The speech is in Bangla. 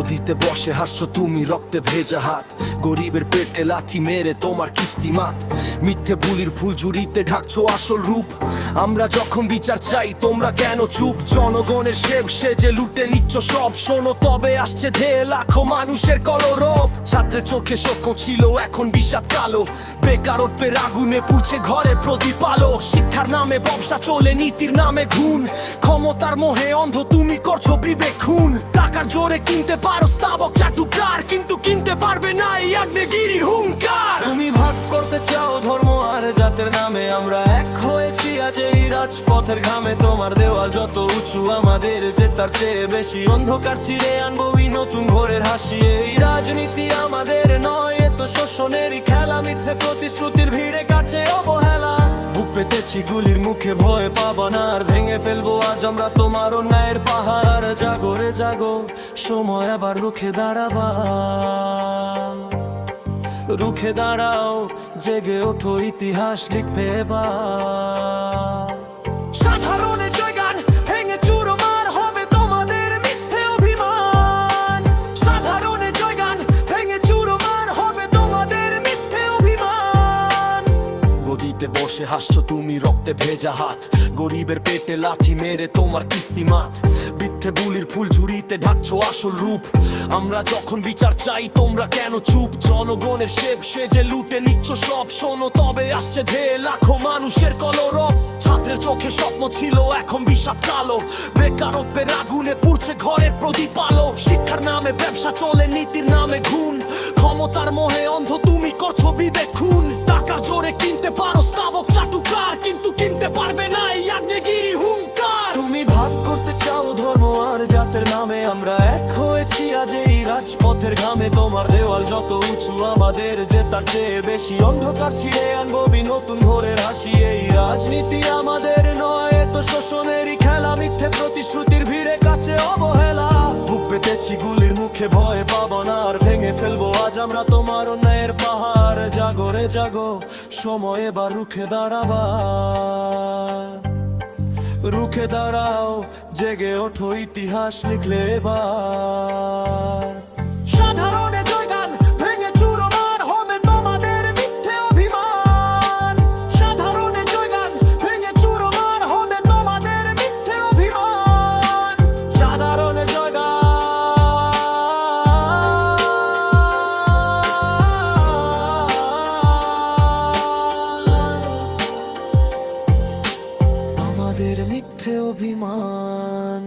গদিতে বসে হাসছো তুমি রক্তে ভেজা হাত, গরিবের পেটে লাথি মেরে তোমার কিস্তিমাত। মিথ্যে বুলির ফুল ঝুড়িতে ঢাকছো আসল রূপ। আমরা যখন বিচার চাই তোমরা কেন চুপ? জনগণের সেব সেজে লুটে নিচ্ছ সব। শোনো তবে আসছে ঢেউ লাখো মানুষের কলরব। ছাত্রের চোখে স্বপ্ন ছিল এখন বিষাদ কালো। বেকারত্বের আগুনে পুড়ছে ঘরের প্রদীপ আলো। শিক্ষার নামে ব্যবসা চলে, নীতির নামে খুন। ক্ষমতার মোহে অন্ধ তুমি করছো বিবেক খুন। টাকার জোরে কিনতে পারো স্তাবক চাটুকার, কিন্তু কিনতে পারবে না এই আগ্নেয়গিরির হুঙ্কার। তুমি ভাগ করতে চাও ধর্ম আর জাতের নামে, আমরা এক হয়েছি আজ এই রাজপথের ঘামে। তোমার দেওয়াল যত উঁচু আমাদের যে তার চেয়ে বেশি। অন্ধকার ছিঁড়ে আনবো নতুন ভোরের হাসি। এই রাজনীতি আমাদের নয়, এ তো শোষণেরই খেলা। মিথ্যে প্রতিশ্রুতির ভিড়ে কাছে অবহেলা। বুক পেতেছি গুলির মুখে, ভয় পাবা না আর। ভেঙে ফেলবো আজ আমরা তোমার অন্যায়ের পাহাড়। জাগো রে জাগো, সময় আবার রুখে দাঁড়াবা। রুখে দাঁড়াও, জেগে ওঠো, ইতিহাস লিখবে এবার। সাধারণে জয়গান ভেঙে চুরমার হবে তোমাদের মিথ্যে অভিমান। সাধারণে জয়গান ভেঙে চুরমার হবে তোমাদের মিথ্যে অভিমান। গদিতে বসে হাসছো তুমি রক্তে ভেজা হাত, গরিবের পেটে লাথি মেরে তোমার কিস্তিমাত। মিথ্যে বুলির ফুল ঝুড়িতে ঢাকছো আসল রূপ। আমরা যখন বিচার চাই তোমরা কেন চুপ? জনগণের সেব সেজে লুটে নিচ্ছ সব। শোনো তবে আসছে ঢেউ লাখো মানুষের কলরব। ছাত্রের চোখে স্বপ্ন ছিল এখন বিষাদ কালো। বেকারত্বের আগুনে পুড়ছে ঘরের প্রদীপ আলো। শিক্ষার নামে ব্যবসা চলে, নীতির নামে খুন। ক্ষমতার মোহে অন্ধ তুমি করছো বিবেক খুন। টাকা জোরে কিনতে পারো স্তাবক চাটুকার, কিন্তু কিনতে পারবে না এই আগ্নেয়গিরির হুঙ্কার। তুমি ভাগ করতে চাও ধর্ম আর জাতের নামে, আমরা এক হয়েছি আজ এই রাজপথের ঘামে। তোমার দেওয়াল যত উঁচু আমাদের যে তার চেয়ে বেশি। অন্ধকার ছিঁড়ে আনবো নতুন ভোরের হাসি। এই রাজনীতি আমাদের নয়, এ তো শোষণেরই খেলা। মিথ্যে প্রতিশ্রুতির ভিড়ে কাছে অবহেলা। বুক পেতেছি গুলির মুখে, ভয় পাবো না আর। ভেঙে ফেলবো আজ আমরা তোমার অন্যায়ের পাহাড়। জাগো রে জাগো, সময় এবার রুখে দাঁড়াবা। রুখে দাঁড়াও, জেগে ওঠো, ইতিহাস লিখলে এবার। সাধারণে জয়গান ভেঙে চুরমার হবে তোমাদের মিথ্যে অভিমান। সাধারণে জয়গান ভেঙে চুরমার হবে তোমাদের মিথ্যে অভিমান। সাধারণে জয়গান আমাদের মিথ্যে অভিমান।